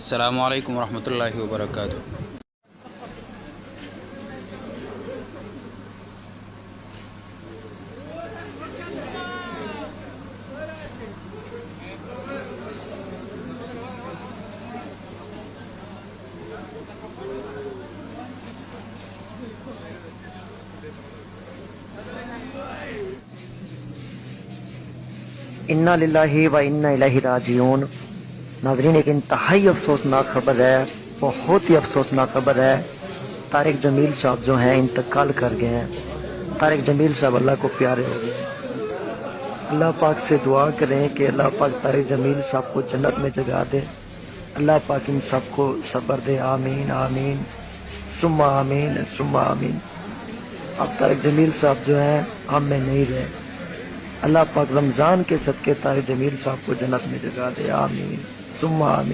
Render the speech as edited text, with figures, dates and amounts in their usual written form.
السلام علیکم ورحمۃ اللہ وبرکاتہ۔ انا للہ و انا الیہ راجعون۔ ناظرین، ایک انتہائی افسوسناک خبر ہے، بہت ہی افسوسناک خبر ہے۔ طارق جمیل صاحب جو ہیں انتقال کر گئے ہیں۔ طارق جمیل صاحب اللہ کو پیارے ہو گئے ہیں۔ اللہ پاک سے دعا کریں کہ اللہ پاک طارق جمیل صاحب کو جنت میں جگہ دے۔ اللہ پاک ان سب کو صبر دے، آمین آمین ثم آمین ثم آمین۔ اب طارق جمیل صاحب جو ہیں ہم میں نہیں رہے۔ اللہ پاک رمضان کے صدقے طارق جمیل صاحب کو جنت میں جگہ دے، آمین ثم آمین۔